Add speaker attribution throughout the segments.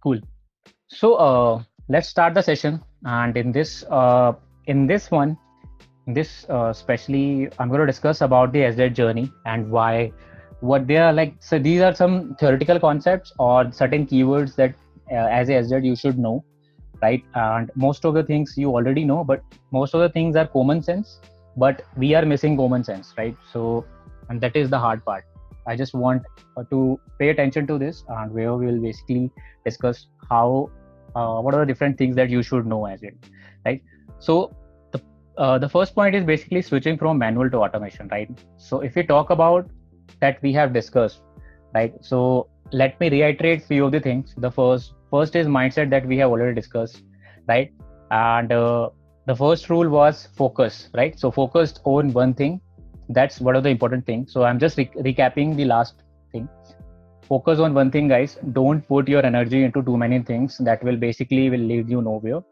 Speaker 1: Cool. So let's start the session. And in this one, especially, I'm going to discuss about the SZ journey and why, what they are like. So these are some theoretical concepts or certain keywords that as a SZ you should know, right? And most of the things you already know, but most of the things are common sense, but we are missing common sense, right? So, and that is the hard part. I just want to pay attention to this, and where we will basically discuss how what are the different things that you should know as it, right? So the first point is basically switching from manual to automation, right? So if we talk about that we have discussed, right? So let me reiterate few of the things. The first is mindset that we have already discussed, right? And the first rule was focus, right? So focused on one thing. That's one of the important things. So I'm just recapping the last thing. Focus on one thing, guys. Don't put your energy into too many things that will lead you nowhere.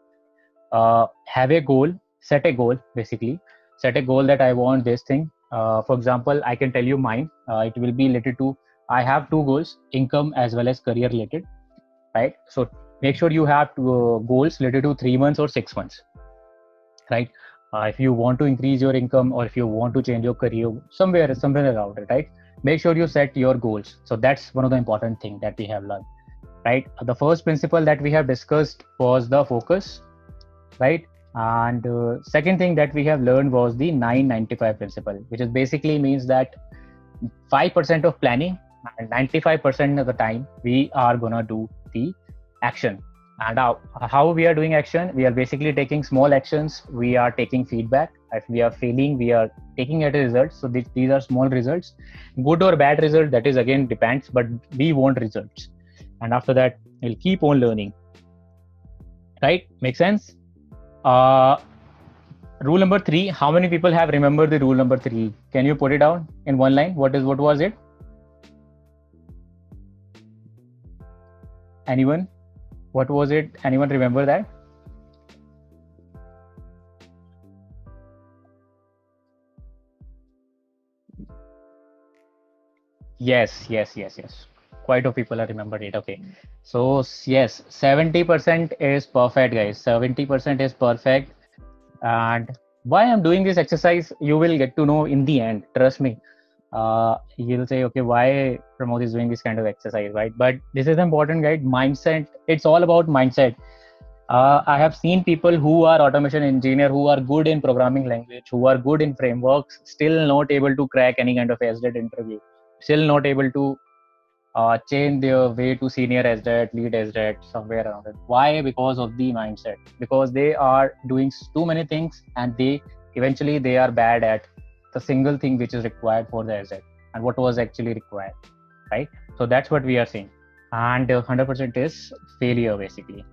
Speaker 1: Have a goal, set a goal, basically set a goal that I want this thing. For example, I can tell you mine. It will be related to, I have two goals, income as well as career related, right? So make sure you have goals related to 3 months or 6 months, right? If you want to increase your income or if you want to change your career, somewhere around it, right? Make sure you set your goals. So that's one of the important things that we have learned, right? The first principle that we have discussed was the focus, right? And second thing that we have learned was the 995 principle, which is basically means that 5% of planning and 95% of the time we are gonna do the action. And how we are doing action, we are basically taking small actions, we are taking feedback. If we are failing, we are taking at a result. So these are small results, good or bad result, that is again depends, but we want results. And after that, we'll keep on learning, right? Make sense? Rule number 3, how many people have remembered the rule number 3? Can you put it down in one line? What was it? Anyone? What was it? Anyone remember that? Yes. Quite a few people have remembered it. Okay. So yes, 70% is perfect, guys. 70% is perfect. And why I'm doing this exercise, you will get to know in the end. Trust me. You'll say, okay, why Pramod is doing this kind of exercise, right? But this is important, guys. Mindset. It's all about mindset. I have seen people who are automation engineer, who are good in programming language, who are good in frameworks, still not able to crack any kind of SDET interview, still not able to change their way to senior SDET, lead SDET, somewhere around it. Why? Because of the mindset. Because they are doing too many things, and they are bad at the single thing which is required for the SDET and what was actually required, right? So that's what we are seeing, and 100% is failure basically,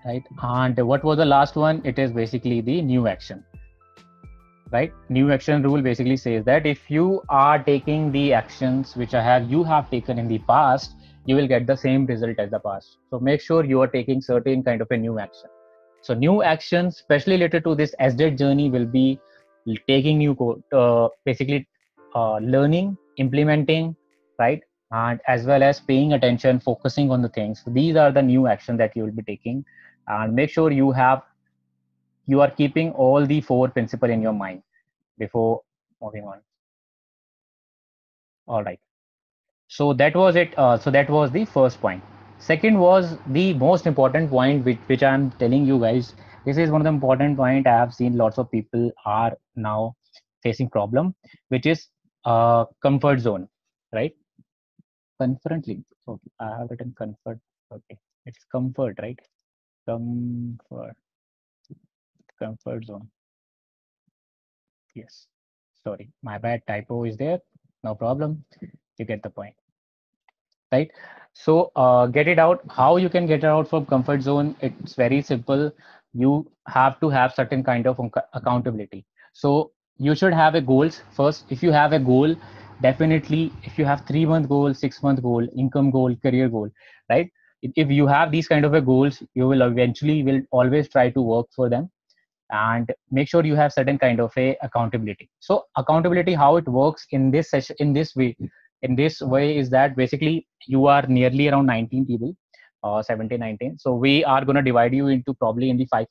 Speaker 1: right? And what was the last one? It is basically the new action, right? New action rule basically says that if you are taking the actions which you have taken in the past, you will get the same result as the past. So make sure you are taking certain kind of a new action. So new actions, especially related to this SDET journey, will be taking new code, basically learning, implementing, right? And as well as paying attention, focusing on the things. So these are the new action that you will be taking, and make sure you are keeping all the 4 principles in your mind before moving on. All right. So that was it. So that was the first point. Second was the most important point, which I'm telling you guys. This is one of the important point. I have seen lots of people are now facing problem, which is comfort zone, right? Confidently. Okay, I have written comfort. Okay, it's comfort, right? Comfort, comfort zone. Yes. Sorry, my bad. Typo is there. No problem. You get the point, right? So get it out. How you can get it out from comfort zone? It's very simple. You have to have certain kind of accountability. So you should have a goals first. If you have a goal, definitely if you have 3-month goal, 6-month goal, income goal, career goal, right? If you have these kind of a goals, you will will always try to work for them, and make sure you have certain kind of a accountability. So accountability, how it works in this session, in this way is that basically you are nearly around 19 people. 17, 19. So we are going to divide you into probably in the 5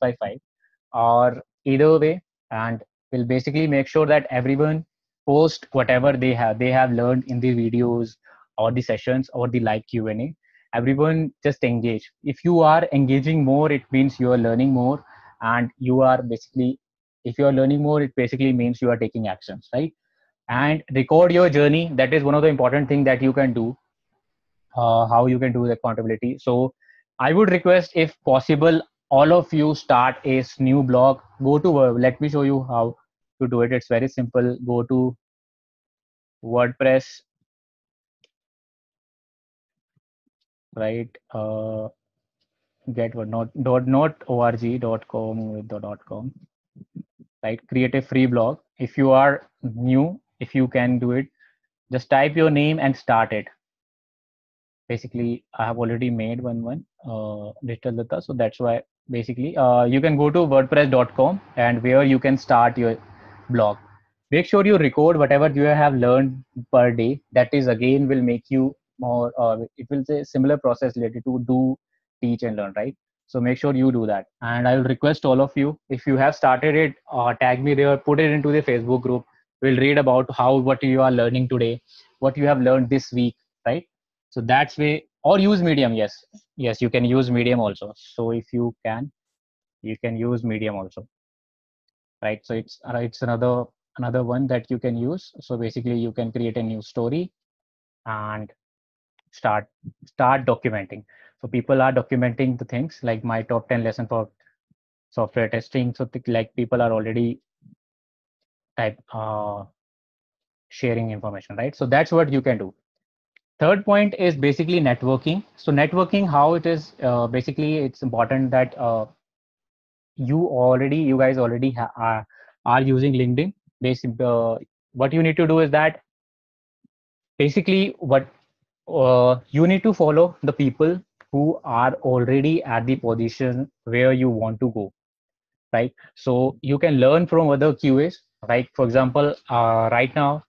Speaker 1: or either way, and we'll basically make sure that everyone post whatever they have learned in the videos or the sessions or the live Q&A. Everyone just engage. If you are engaging more, it means you are learning more, and you are basically, if you are learning more, it basically means you are taking actions, right? And record your journey. That is one of the important things that you can do. How you can do the accountability. So I would request, if possible, all of you start a new blog. Go to let me show you how to do it. It's very simple. Go to WordPress, right? Get what not org.com .com, right? Create a free blog. If you are new, if you can do it, just type your name and start it. Basically, I have already made one Digital Data, so that's why basically you can go to wordpress.com, and where you can start your blog. Make sure you record whatever you have learned per day. That is again will make you more. It will say similar process related to do, teach, and learn, right? So make sure you do that. And I will request all of you, if you have started it, tag me there, put it into the Facebook group. We'll read about how what you are learning today, what you have learned this week, right? So that's way, or use Medium. Yes, you can use Medium also. So if you can, you can use Medium also, right? So it's another one that you can use. So basically you can create a new story and start documenting. So people are documenting the things like my top 10 lesson for software testing. So like people are already type sharing information, right? So that's what you can do. Third point is basically networking. So networking, how it is, basically it's important that you guys already are using LinkedIn. What you need to do is that basically what you need to follow the people who are already at the position where you want to go, right? So you can learn from other QAs, right? For example, right now,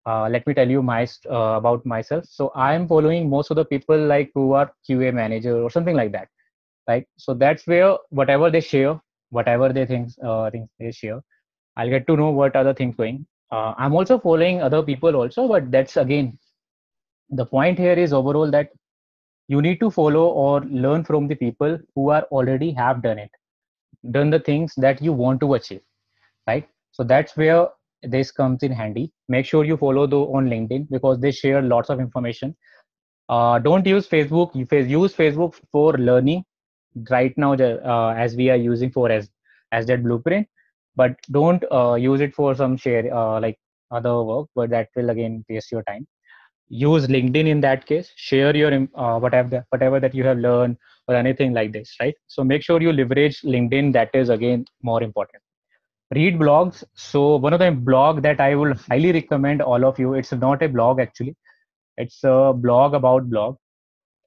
Speaker 1: let me tell you about myself. So I am following most of the people like who are QA manager or something like that, right? So that's where whatever they share, whatever they think they share, I'll get to know what other things going. I'm also following other people also, but that's again the point here is overall that you need to follow or learn from the people who are already have done the things that you want to achieve, right? So that's where this comes in handy. Make sure you follow on LinkedIn, because they share lots of information. Don't use Facebook. Use Facebook for learning right now, as we are using for as that blueprint, but don't use it for some share like other work, but that will again waste your time. Use LinkedIn in that case. Share your whatever that you have learned or anything like this, right? So make sure you leverage LinkedIn. That is again more important. Read blogs. So one of the blog that I will highly recommend all of you, it's not a blog actually, it's a blog about blog.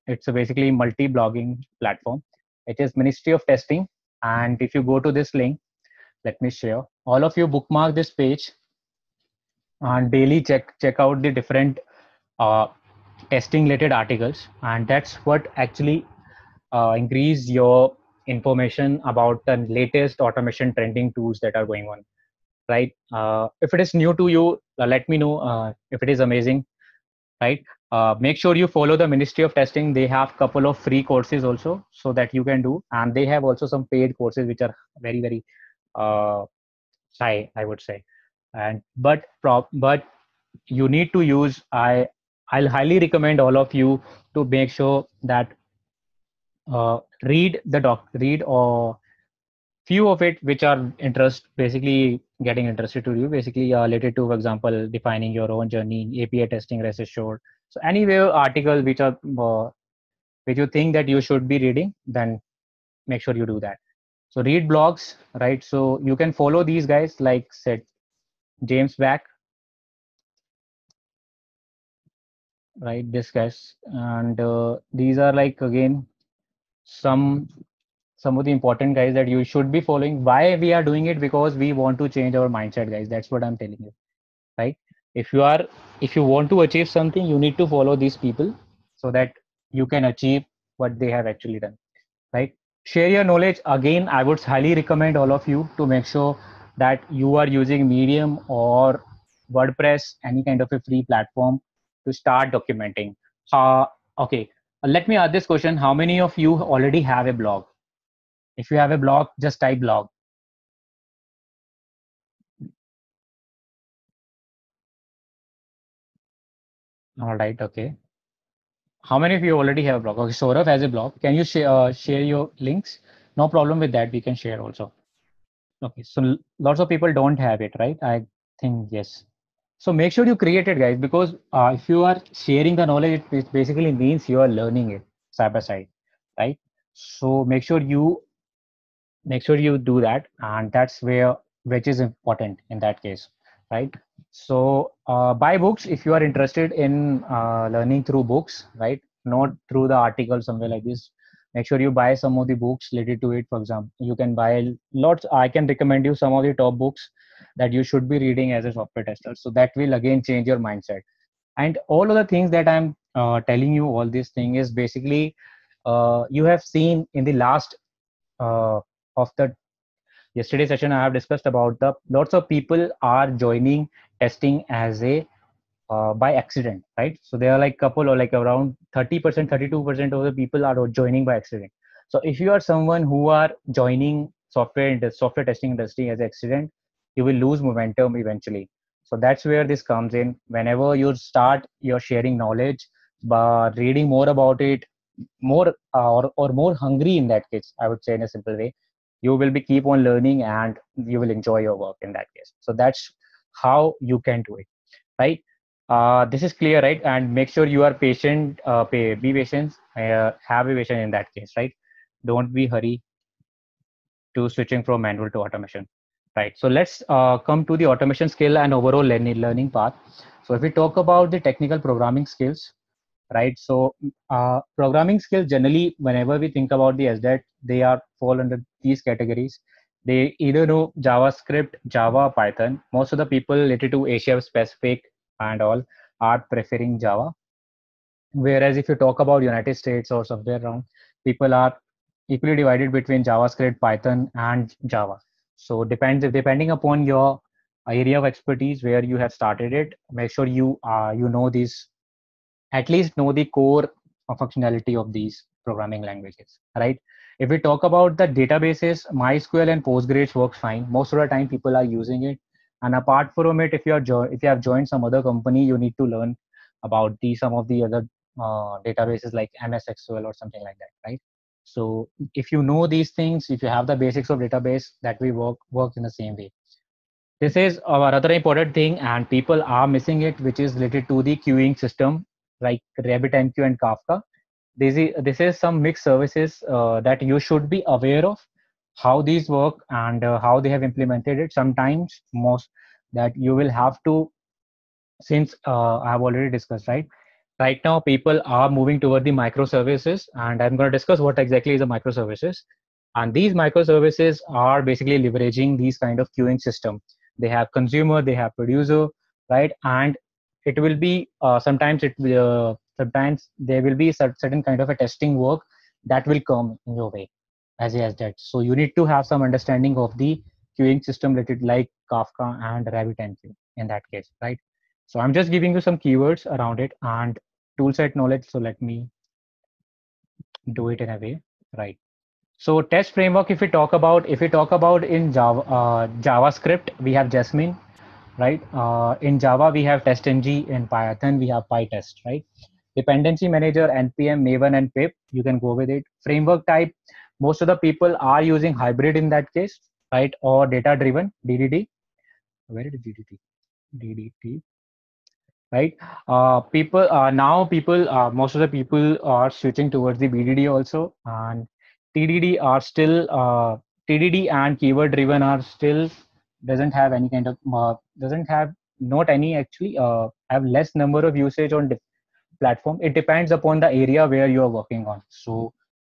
Speaker 1: It's a basically multi-blogging platform. It is Ministry of Testing. And if you go to this link, let me share. All of you bookmark this page and daily check out the different uh, testing related articles, and that's what actually increase your information about the latest automation trending tools that are going on, right? If it is new to you, let me know. If it is amazing, right? Make sure you follow the Ministry of Testing. They have couple of free courses also, so that you can do, and they have also some paid courses which are very very uh, high, I would say. And but you need to use, I'll highly recommend all of you to make sure that read or few of it which are basically getting interested to you, basically related to, for example, defining your own journey, API testing, rest assured. So anywhere article which are which you think that you should be reading, then make sure you do that. So read blogs, right? So you can follow these guys, like said James Back, right? This guys, and these are like again some of the important guys that you should be following. Why we are doing it? Because we want to change our mindset, guys. That's what I'm telling you, right? If you are, if you want to achieve something, you need to follow these people, so that you can achieve what they have actually done, right? Share your knowledge. Again, I would highly recommend all of you to make sure that you are using Medium or WordPress, any kind of a free platform to start documenting. Okay, let me ask this question. How many of you already have a blog? If you have a blog, just type blog. All right, okay. How many of you already have a blog? Okay, Saurav has a blog. Can you share your links? No problem with that. We can share also. Okay, so lots of people don't have it, right? I think yes. So make sure you create it, guys, because if you are sharing the knowledge, it basically means you are learning it side by side, right? So make sure you do that, and that's where which is important in that case, right? So buy books if you are interested in learning through books, right? Not through the article somewhere like this. Make sure you buy some of the books related to it. For example, you can buy lots. I can recommend you some of the top books that you should be reading as a software tester, so that will again change your mindset. And all of the things that I'm telling you, all this thing is basically you have seen in the last uh, of the yesterday session. I have discussed about the lots of people are joining testing as a by accident, right? So there are like couple or like around 30%, 32% of the people are joining by accident. So if you are someone who are joining software testing industry as accident, you will lose momentum eventually. So that's where this comes in. Whenever you start your sharing knowledge, but reading more about it, more or more hungry in that case, I would say in a simple way, you will be keep on learning and you will enjoy your work in that case. So that's how you can do it, right? This is clear, right? And make sure you are patient. Be patient. Have a patient in that case, right? Don't be hurry to switching from manual to automation, right? So let's come to the automation skill and overall learning path. So if we talk about the technical programming skills, right? So programming skills generally, whenever we think about the SDET, they are fall under these categories. They either know JavaScript, Java, Python. Most of the people related to Asia specific and all are preferring Java. Whereas if you talk about United States or somewhere around, people are equally divided between JavaScript, Python, and Java. So depending upon your area of expertise where you have started it, make sure you know these, at least know the core functionality of these programming languages, right? If we talk about the databases, MySQL and Postgres works fine. Most of the time people are using it. And apart from it, if if you have joined some other company, you need to learn about some of the other databases like MS SQL or something like that, right? So if you know these things, if you have the basics of database, that we work in the same way. This is another important thing, and people are missing it, which is related to the queuing system like RabbitMQ and Kafka. This is some mixed services that you should be aware of how these work and how they have implemented it. Sometimes most that you will have to, since I have already discussed, right? Right now, people are moving toward the microservices, and I'm going to discuss what exactly is a microservices. And these microservices are basically leveraging these kind of queuing system. They have consumer, they have producer, right? And it will be sometimes there will be certain kind of a testing work that will come in your way as that. So you need to have some understanding of the queuing system related like Kafka and RabbitMQ in that case, right? So I'm just giving you some keywords around it and toolset knowledge. So let me do it in a way, right? So test framework, if we talk about in JavaScript, we have Jasmine, right? In Java, we have TestNG. In Python, we have PyTest, right? Dependency manager, NPM, Maven, and pip. You can go with it. Framework type, most of the people are using hybrid in that case, right? Or data driven, DDD. Where is DDD? DDT, right? Most of the people are switching towards the BDD also, and TDD are still TDD and keyword driven are still doesn't have any kind of doesn't have not any actually have less number of usage on platform. It depends upon the area where you are working on. So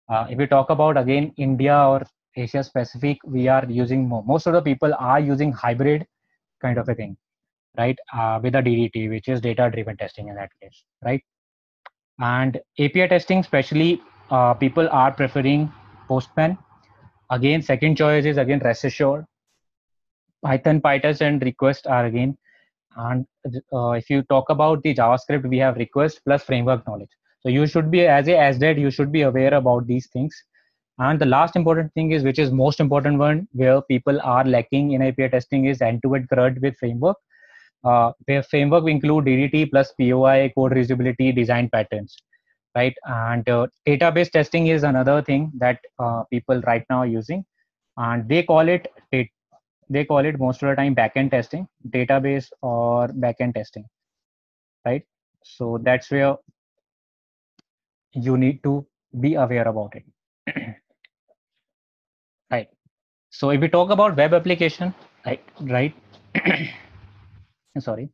Speaker 1: if we talk about again India or Asia specific, we are using most of the people are using hybrid kind of a thing, right? With a DDT, which is data driven testing in that case, right? And API testing, especially people are preferring Postman. Again, second choice is again Rest Assured. Python, PyTest, and Request are again. And if you talk about the JavaScript, we have request plus framework knowledge. So you should be, as a SDET, you should be aware about these things. And the last important thing is, which is most important one, where people are lacking in API testing, is end-to-end CRUD with framework. Where framework include DDT plus POI, code reusability, design patterns, right? And database testing is another thing that people right now are using, and they call it most of the time backend testing, database or backend testing, right? So that's where you need to be aware about it. Right. So if we talk about web application, right, sorry,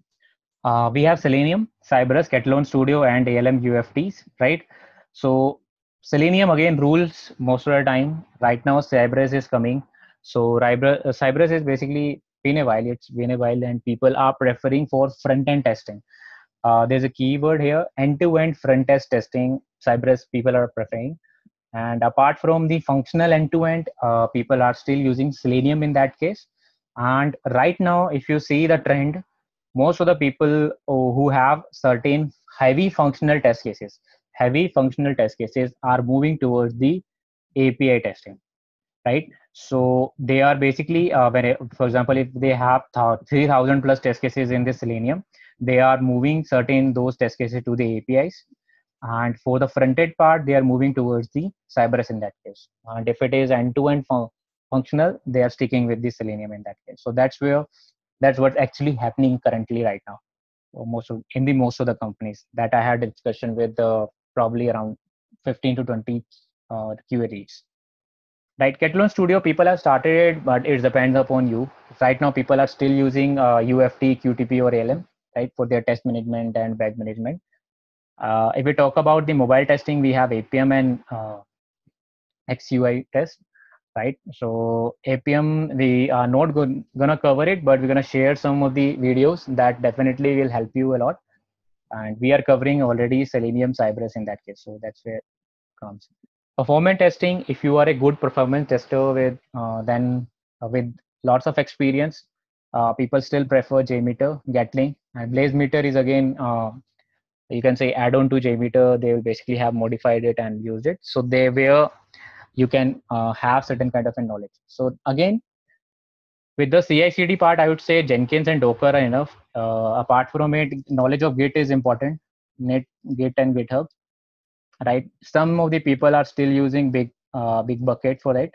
Speaker 1: we have Selenium, Cypress, Catalan Studio, and ALM UFTs, right? So Selenium again rules most of the time. Right now, Cypress is coming. So Cypress is basically been a while. It's been a while, and people are preferring for front-end testing. There's a keyword here: end-to-end front-end testing. Cypress people are preferring. And apart from the functional end-to-end, people are still using Selenium in that case. And right now, if you see the trend, most of the people who have certain heavy functional test cases are moving towards the API testing, right? So they are basically, for example, if they have 3,000 plus test cases in the Selenium, they are moving certain those test cases to the APIs. And for the front-end part, they are moving towards the Cypress in that case. And if it is end-to-end functional, they are sticking with the Selenium in that case. So that's what's actually happening currently right now. Most of the companies that I had a discussion with, probably around 15 to 20 QA leads. Right, Catalan Studio people have started it, but it depends upon you. Right now, people are still using UFT, QTP, or ALM, right, for their test management and badge management. If we talk about the mobile testing, we have APM and XUI test, right? So APM, we are not gonna cover it, but we're gonna share some of the videos that definitely will help you a lot. And we are covering already Selenium, Cypress in that case. So that's where it comes. Performance testing, if you are a good performance tester with lots of experience, people still prefer JMeter, Gatling, and BlazeMeter is again, you can say add-on to JMeter. They will basically have modified it and used it. So they where you can have certain kind of a knowledge. So again, with the CI/CD part, I would say Jenkins and Docker are enough. Apart from it, knowledge of Git is important. Git and GitHub, right? Some of the people are still using big bucket for it.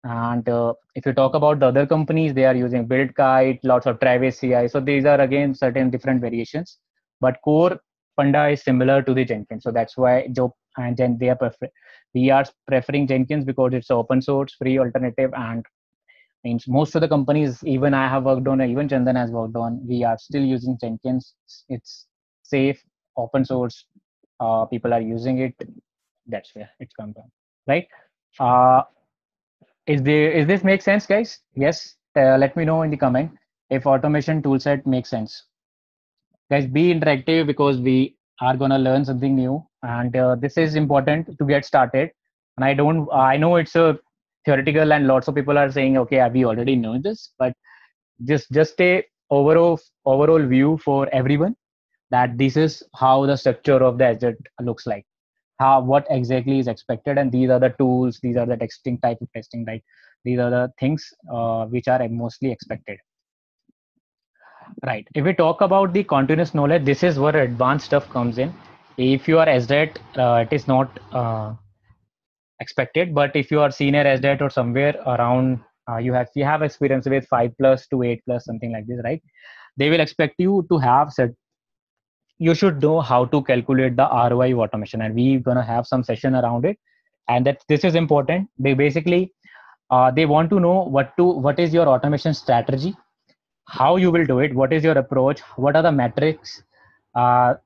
Speaker 1: And if you talk about the other companies, they are using BuildKite, lots of Travis CI. So these are again certain different variations, but core funda is similar to the Jenkins. So that's why Joe and Jen we are preferring Jenkins because it's open source, free alternative, and means most of the companies, even I have worked on, even Chandan has worked on, we are still using Jenkins. It's safe, open source. People are using it. That's where it's come from, right? Uh, is this make sense, guys? Yes. Let me know in the comment if automation toolset makes sense. Guys, be interactive because we are gonna learn something new, and this is important to get started. And I know it's a theoretical, and lots of people are saying, okay, we already know this, but just a overall view for everyone that this is how the structure of the asset looks like, how what exactly is expected, and these are the tools, these are the testing type of testing, right? These are the things which are mostly expected, right? If we talk about the continuous knowledge, this is where advanced stuff comes in. If you are SDET, it is not expected, but if you are senior SDET or somewhere around, you have experience with 5+ to 8+, something like this, right? They will expect you to have set. You should know how to calculate the ROI of automation, and we're gonna have some session around it. And that this is important. They basically they want to know what is your automation strategy, how you will do it, what is your approach, what are the metrics.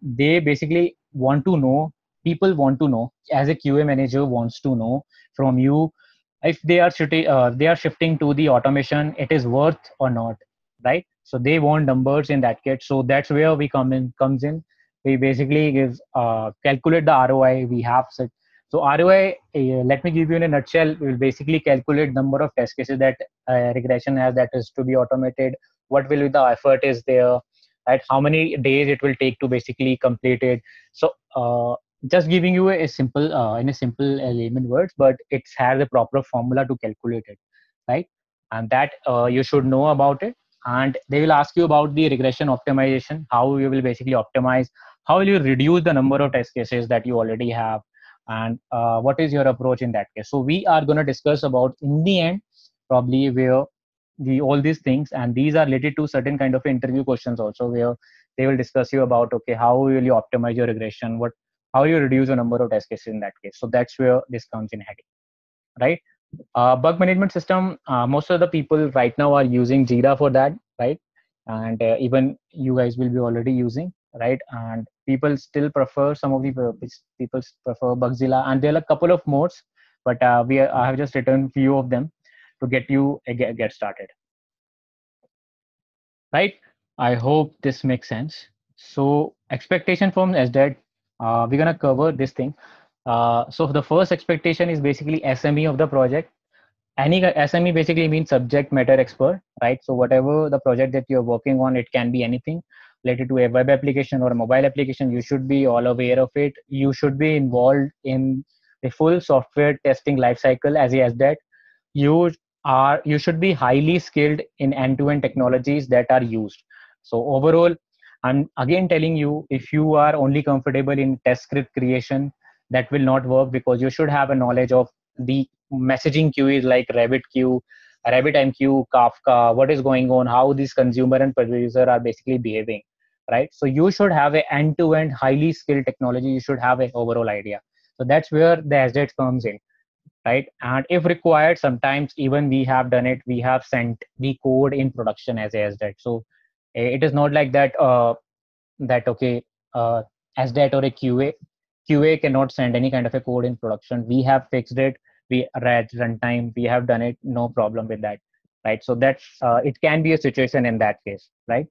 Speaker 1: They basically want to know. People want to know, as a QA manager wants to know from you, if they are shifting to the automation, it is worth or not, right? So they want numbers in that case. So that's where we comes in. We basically calculate the ROI. We have set So ROI, let me give you in a nutshell, will basically calculate number of test cases that regression has that is to be automated. What will be the effort is there, right? How many days it will take to basically complete it. So just giving you a simple, in a simple layman words, but it has a proper formula to calculate it, right? And that you should know about it. And they will ask you about the regression optimization, how you will basically optimize, how will you reduce the number of test cases that you already have, and what is your approach in that case. So we are going to discuss about in the end probably where the all these things, and these are related to certain kind of interview questions also, where they will discuss you about, okay, how will you optimize your regression, what, how you reduce the number of test cases in that case. So that's where this comes in handy, right? Bug management system, most of the people right now are using Jira for that, right? And even you guys will be already using, right? And people still prefer, some of the people prefer Bugzilla, and there are a couple of modes, but I have just written few of them to get you get started, right? I hope this makes sense. So expectation from SDET, we're gonna cover this thing. So the first expectation is basically SME of the project. Any SME basically means subject matter expert, right? So whatever the project that you're working on, it can be anything related to a web application or a mobile application. You should be all aware of it. You should be involved in the full software testing lifecycle as that. You you should be highly skilled in end-to-end technologies that are used. So overall, I'm again telling you, if you are only comfortable in test script creation, that will not work, because you should have a knowledge of the messaging queues like RabbitMQ, RabbitMQ, Kafka, what is going on, how these consumer and producer are basically behaving, right? So you should have a end-to-end highly skilled technology. You should have an overall idea. So that's where the SDET comes in, right? And if required, sometimes even we have done it, we have sent the code in production as a SDET. So it is not like that, that okay, SDET or a QA cannot send any kind of a code in production. We have fixed it. We at runtime, we have done it, no problem with that, right? So that's it can be a situation in that case, right,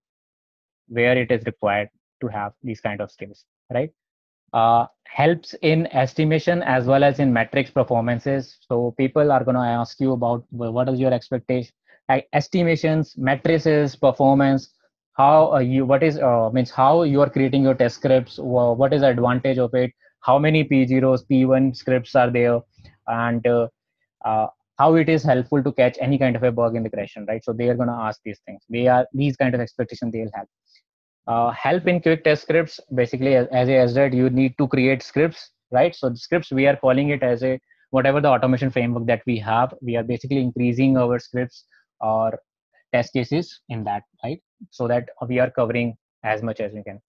Speaker 1: where it is required to have these kind of skills, right? Helps in estimation as well as in metrics performances. So people are going to ask you about, well, what is your expectation, like estimations, matrices, performance, how you, what is means how you are creating your test scripts, what is the advantage of it, how many P0s, P1 scripts are there, and uh, how it is helpful to catch any kind of a bug in the creation, right? So they are going to ask these things. They are these kind of expectations they'll have. Help in quick test scripts, basically as a SDET you need to create scripts, right? So the scripts, we are calling it as a whatever the automation framework that we have, we are basically increasing our scripts or test cases in that, right? So that we are covering as much as we can.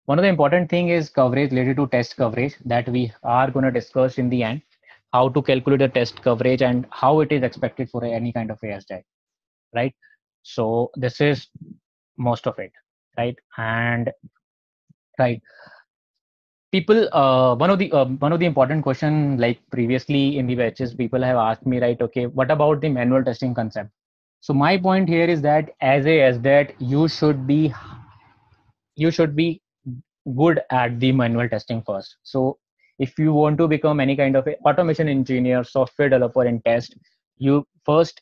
Speaker 1: One of the important thing is coverage related to test coverage that we are going to discuss in the end, how to calculate the test coverage and how it is expected for any kind of a SDET, right? So this is most of it, right? And right, people, one of the important question, like previously in the batches, people have asked me, right, okay, what about the manual testing concept? So my point here is that as a SDET, you should be good at the manual testing first. So if you want to become any kind of a automation engineer, software developer in test, you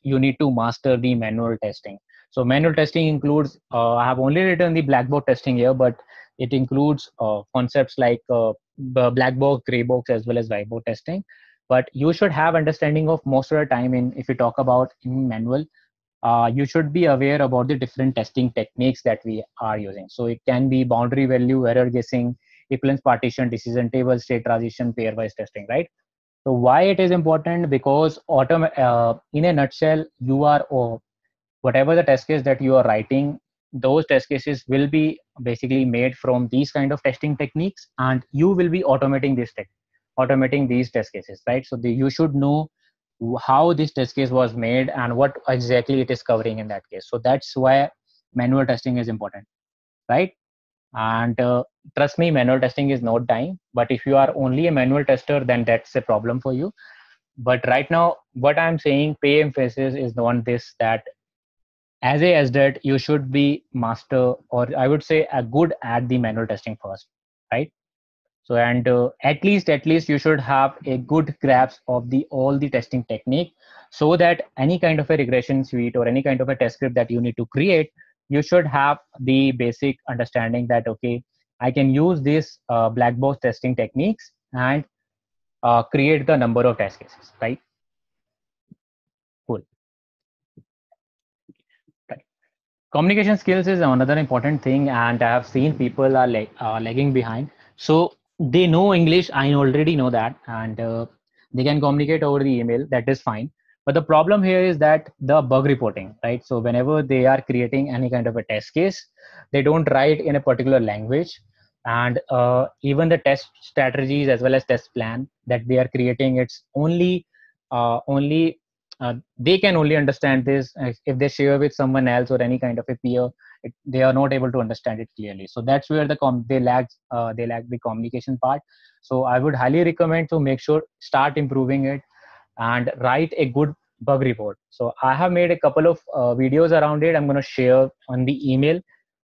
Speaker 1: need to master the manual testing. So manual testing includes, I have only written the black box testing here, but it includes concepts like the black box, gray box, as well as white box testing. But you should have understanding of most of the time in, if you talk about in manual, you should be aware about the different testing techniques that we are using. So it can be boundary value, error guessing, equivalence partition, decision table, state transition, pairwise testing, right? So why it is important? Because in a nutshell, you are, whatever the test case that you are writing, those test cases will be basically made from these kind of testing techniques, and you will be automating these test cases, right? So you should know how this test case was made and what exactly it is covering in that case. So that's why manual testing is important, right? And trust me, manual testing is not dying, but if you are only a manual tester, then that's a problem for you. But right now, what I'm saying, pay emphasis is on this, that as a SDET, you should be master, or I would say a good at the manual testing first, right? So, and at least you should have a good grasp of the all the testing technique, so that any kind of a regression suite or any kind of a test script that you need to create, you should have the basic understanding that, okay, I can use these black box testing techniques and create the number of test cases, right? Cool. Right. Communication skills is another important thing, and I have seen people are lagging behind. So they know English, I already know that, and they can communicate over the email. That is fine. But the problem here is that the bug reporting, right? So whenever they are creating any kind of a test case, they don't write in a particular language, and even the test strategies as well as test plan that they are creating, it's only they can only understand this if they share with someone else or any kind of a peer. They are not able to understand it clearly, so that's where they lack the communication part. So I would highly recommend to make sure start improving it and write a good bug report. So I have made a couple of videos around it. I'm going to share on the email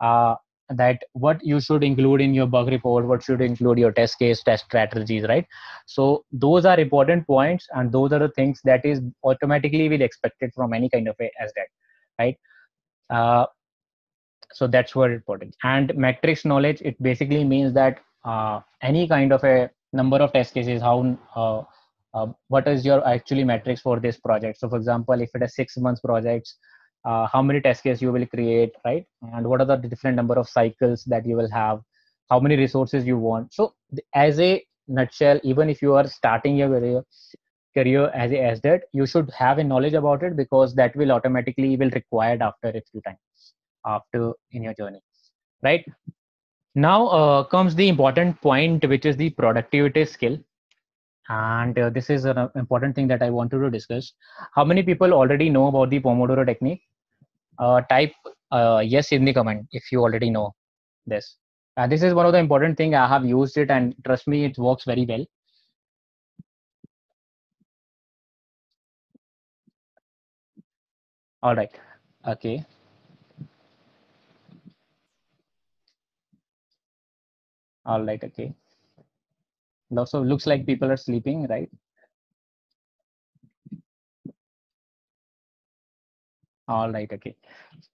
Speaker 1: uh, that what you should include in your bug report, what should include your test case, test strategies, right? So those are important points, and those are the things that is automatically will expected from any kind of a SDET, right? Uh, so that's what important. And metrics knowledge, it basically means that any kind of a number of test cases, how what is your actually metrics for this project. So for example, if it is 6 months projects, how many test cases you will create, right? And what are the different number of cycles that you will have, how many resources you want. So as a nutshell, even if you are starting your career as a SDET, you should have a knowledge about it, because that will automatically will required after a few times after in your journey, right? Now comes the important point, which is the productivity skill. And this is an important thing that I wanted to discuss. How many people already know about the Pomodoro technique? Type yes in the comment if you already know this. This is one of the important thing. I have used it, and trust me, it works very well. All right. Okay. All right. Okay. So looks like people are sleeping, right? All right. Okay.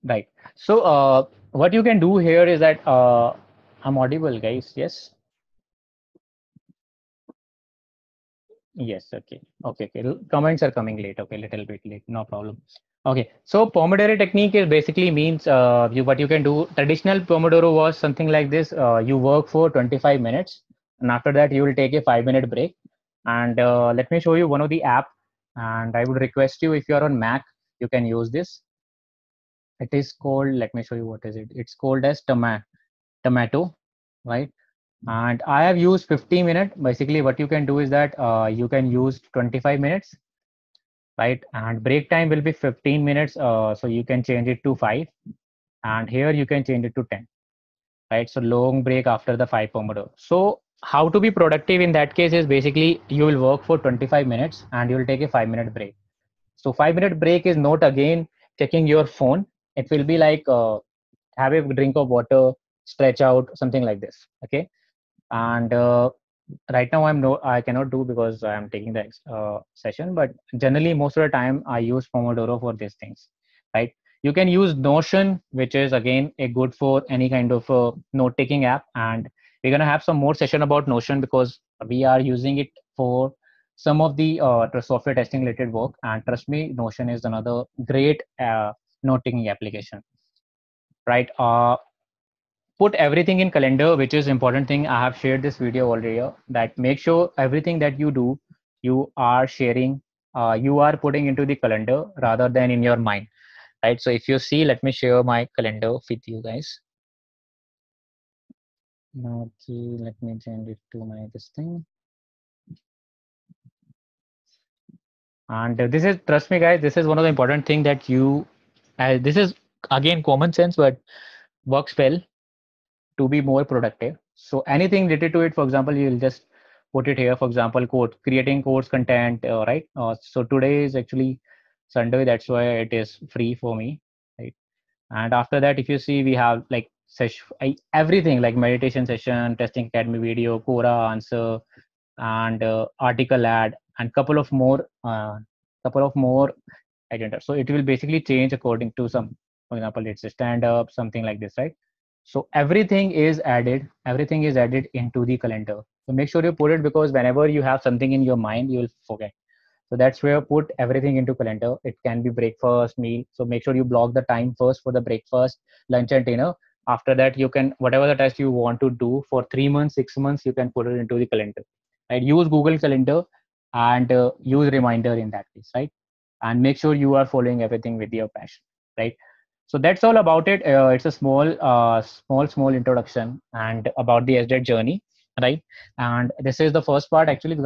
Speaker 1: Right. So what you can do here is that I'm audible, guys. Yes. Yes. Okay. Okay. Okay. Comments are coming late. Okay. Little bit late. No problem. Okay. So Pomodoro technique is basically means what you can do. Traditional Pomodoro was something like this. You work for 25 minutes, and after that you will take a 5-minute break. And let me show you one of the app. And I would request you, if you are on Mac, you can use this. It is called. Let me show you what is it. It's called as Tomato, right? And I have used 50 minutes. Basically what you can do is that you can use 25 minutes, right? And break time will be 15 minutes, so you can change it to 5, and here you can change it to 10, right? So long break after the 5 pomodoro. So how to be productive in that case is basically you will work for 25 minutes and you will take a 5-minute break. So 5-minute break is not again checking your phone. It will be like have a drink of water, stretch out, something like this, okay? And right now I cannot do because I'm taking the session, but generally most of the time I use Pomodoro for these things, right? You can use Notion, which is again a good for any kind of note taking app, and we're going to have some more session about Notion because we are using it for some of the software testing related work. And trust me, Notion is another great note taking application, right? Put everything in calendar, which is important thing. I have shared this video already, that make sure everything that you do, you are sharing, you are putting into the calendar rather than in your mind, right? So if you see, let me share my calendar with you guys. Okay, let me change it to my this thing. And this is, trust me guys, this is one of the important thing that you this is again common sense, but works well to be more productive. So anything related to it, for example, you'll just put it here. For example, code, creating course content, right? So today is actually Sunday, that's why it is free for me, right? And after that, if you see, we have like everything like meditation session, testing academy video, Quora answer, and article ad, and couple of more agenda. So it will basically change according to some, for example, let's say stand up, something like this, right? So everything is added into the calendar. So make sure you put it, because whenever you have something in your mind, you will forget. So that's where put everything into calendar. It can be breakfast, meal. So make sure you block the time first for the breakfast, lunch, and dinner. After that, you can, whatever the task you want to do for 3 months, 6 months, you can put it into the calendar. Right? Use Google Calendar and use reminder in that case, right? And make sure you are following everything with your passion, right? So that's all about it. It's a small introduction and about the SDET journey, right? And this is the first part actually.